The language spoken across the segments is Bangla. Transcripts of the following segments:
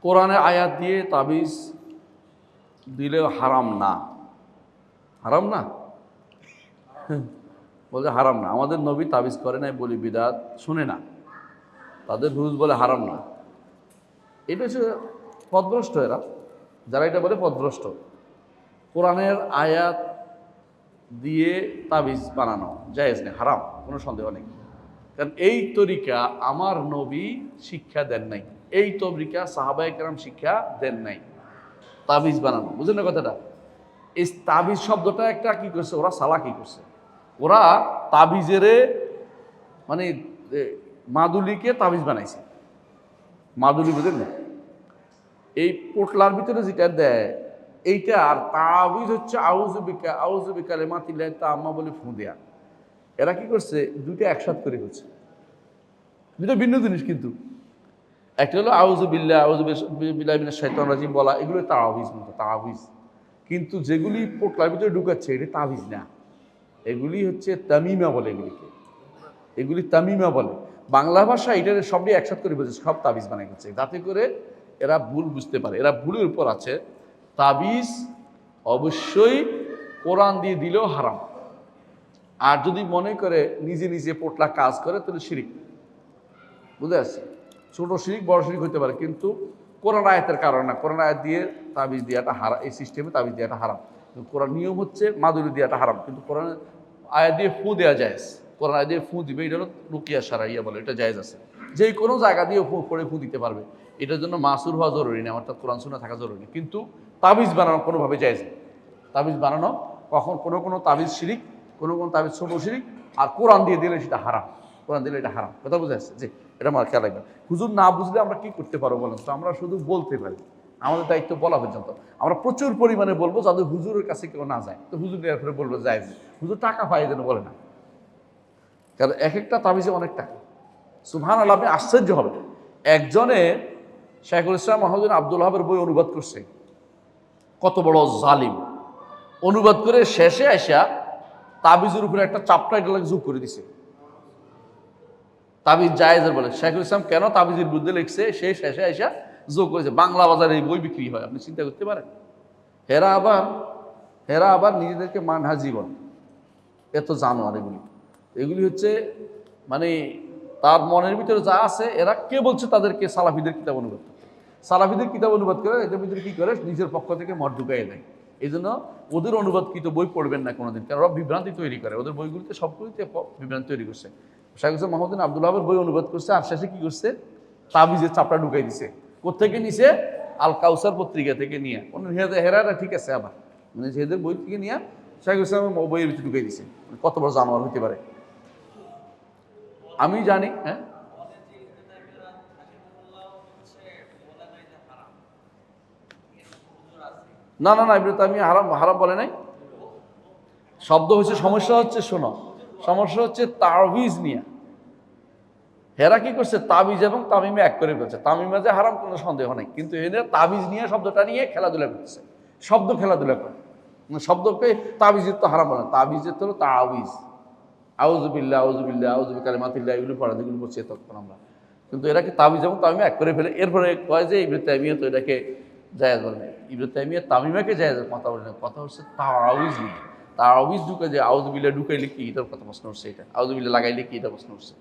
কোরআনের আয়াত দিয়ে তাবিজ দিলেও হারাম না। হারাম না বলে হারাম না। আমাদের নবী তাবিজ করে নাই বলি বিদাত শুনে না, তাদের রুজ বলে হারাম না। এটা হচ্ছে পথভ্রষ্ট। এরা যারা এটা বলে পথভ্রষ্ট। কোরআনের আয়াত দিয়ে তাবিজ বানানো জায়েজ নেই, হারাম, কোনো সন্দেহ নেই। কারণ এই তরিকা আমার নবী শিক্ষা দেন নাই, এই তরিকা সাহাবায়ে কেরাম শিক্ষা দেন নাই তাবিজ বানানো। বুঝলেন না কথাটা? এই তাবিজ শব্দটা একটা কি করছে ওরা, সালাকি করছে। ওরা তাবিজেরে মানে মাদুলিকে তাবিজ বানাইছে। মাদুলি বুঝলেন না? এই পোটলার ভিতরে যেটা দেয় এইটা, আর তাবিজ হচ্ছে আউযু বিকালিমাতিল্লাহি তাম্মা বলে ফু দেয়া। এরা কি করছে, দুইটা একসাথে করে করছে, দুটো ভিন্ন জিনিস। কিন্তু একটা হলো আউযু বিল্লাহি মিনাশ শাইতানির রাজিম বলা, এগুলো তাবিজ মতো, তাবিজ। কিন্তু যেগুলি পোটলার ভিতরে ঢুকাচ্ছে এটা তাবিজ না, এগুলি হচ্ছে তামিমা বলে। এগুলি তামিমা বলে। বাংলা ভাষা এটা সবই একসাথে করে বলছে, সব তাবিজ বানাই করছে, যাতে করে এরা ভুল বুঝতে পারে। এরা ভুলের উপর আছে। তাবিজ অবশ্যই কোরআন দিয়ে দিলেও হারাম। আর যদি মনে করে নিজে নিজে পোটলা কাজ করে তাহলে শিরিক। বুঝে আসছে? ছোট শিরিক বড় শিরিক হতে পারে, কিন্তু কোরআন আয়াতের কারণে না। কোরআন আয়াত দিয়ে তাবিজ দেওয়াটা হারাম, এই সিস্টেমে তাবিজ দেওয়াটা হারাম। কোরআন নিয়ম হচ্ছে মাদুলি দেওয়াটা হারাম, কিন্তু কোরআন আয়াত দিয়ে ফু দেওয়া যায়। কোরআন আয়াত দিয়ে ফু দিবে, এটা হলো রুকিয়া সারাইয়া বলে, এটা জায়েজ আছে। যে কোনো জায়গা দিয়ে ফু করে ফু দিতে পারবে, এটার জন্য মাসুর হওয়া জরুরি না, অর্থাৎ কোরআন সুন্নাহ থাকা জরুরি। কিন্তু তাবিজ বানানো কোনোভাবে জায়েজ নেই। তাবিজ বানানো কখন কোনো তাবিজ শিরিক, কোনো তাবিজ ছোট শিরিক, আর কোরআন দিয়ে দিলে সেটা হারাম। কোরআন দিলে এটা হারাম। কথা বুঝে আসছে? যে এটা আমার খেয়াল রাখবেন। হুজুর না বুঝলে আমরা কি করতে পারবো বলেন তো? আমরা শুধু বলতে পারি, আমাদের দায়িত্ব বলা পর্যন্ত। আমরা প্রচুর পরিমাণে বলবো যাতে হুজুরের কাছে কেউ না যায়, তো হুজুর এরপরে বলবো যায়, হুজুর টাকা পাই যেন বলে না। কারণ এক একটা তাবিজে অনেক টাকা। সুবহানাল্লাহ, আপনি আশ্চর্য হবেন। একজনে শাইখুল ইসলাম মুহাম্মদ আব্দুল ওয়াহাবের বই অনুবাদ করছে, কত বড় জালিম। অনুবাদ করে শেষে আইসা তাবিজের উপরে একটা চাপটা এটা যোগ করে দিছে। তাবিজ জায়েজের বলে শাইখুল ইসলাম কেন তাবিজের বিরুদ্ধে লিখছে, সে শেষে আইসা যোগ করেছে। বাংলা বাজারে এই বই বিক্রি হয়, আপনি চিন্তা করতে পারেন। হেরা আবার নিজেদেরকে মানহাজি বলে। এত জানোয়ার এগুলি হচ্ছে মানে তার মনের ভিতরে যা আছে। এরা কে বলছে তাদেরকে সালাফিদের কিতাব অনুবাদ করতে? সালাফিদের কিতাব অনুবাদ করে এদের ভিতরে কি করে, নিজের পক্ষ থেকে মত ঢুকাই দেয়। এই জন্য ওদের অনুবাদকৃত বই পড়বেন না কোনোদিন, কারণ ওরা বিভ্রান্তি তৈরি করে। ওদের বইগুলিতে সবগুলিতে বিভ্রান্তি তৈরি করছে। শাইখুল ইসলাম মুহাম্মদ আব্দুল ওয়াহাবের বই অনুবাদ করছে, আর শেষে কি করছে, তাবিজের চাপটা ঢুকাই দিছে। কোত্থেকে নিছে? আল কাউসার পত্রিকা থেকে নিয়ে। হেরাটা ঠিক আছে, আবার মানে যেদের বই থেকে নিয়ে শাইখুল ইসলামের বইয়ের ভিতরে ঢুকাই দিছে। কত বড় জানোয়ার হতে পারে আমি জানি। হ্যাঁ, না না না, ইবনে তাইমিয়া হারাম হারাম বলে নাই। শব্দ হচ্ছে, সমস্যা হচ্ছে, শোনো, সমস্যা হচ্ছে তাবিজ নিয়ে। হেরা কি করছে, তাবিজ এবং তামিমে এক করে ফেলছে। তামিমে যে হারাম কোনো সন্দেহ নেই, কিন্তু এদের তাবিজ নিয়ে শব্দটা নিয়ে খেলাধুলা করতেছে, শব্দ খেলাধুলা করে। শব্দকে তাবিজের তো হারাম বলে, তাবিজের তো হলো তাবিজ। আউযুবিল্লাহ কালিমাতিল্লাহ এগুলো পড়া, যেগুলো পড়ছি তখন আমরা। কিন্তু এরাকে তাবিজ এবং তামিমে এক করে ফেলে। এরপরে কয় যে ইবনে তাইমিয়া তো এটাকে জায়েজ বলে না। ইবনে তাইমিয়া তামিমাকে জায়েজ কথা বলে না, কথা হচ্ছে তাবিজ নিয়ে। তাবিজ ঢুকে যে আউযুবিল্লাহ ঢুকাইলে কি এটার কথা প্রশ্ন উঠছে, এটা আউযুবিল্লাহ লাগাইলে কি এটা প্রশ্ন উঠছে।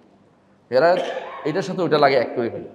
এরা এটার সাথে ওইটা লাগে এক করে ফেলে।